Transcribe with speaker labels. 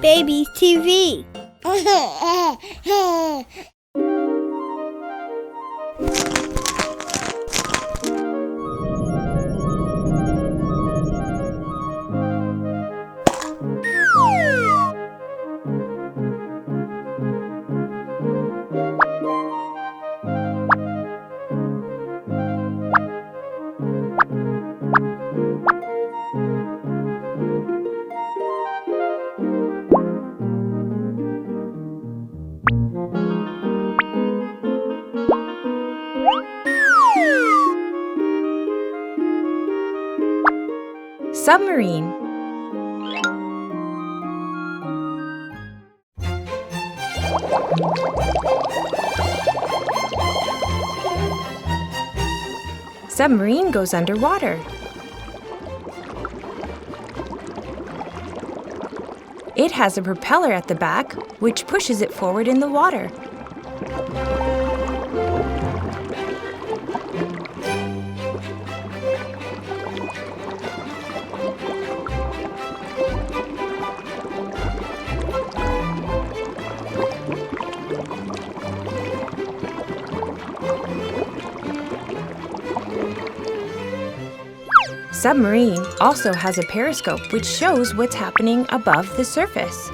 Speaker 1: Babeez TV.
Speaker 2: Submarine. Submarine goes underwater. It has a propeller at the back, which pushes it forward in the water. Submarine also has a periscope which shows what's happening above the surface.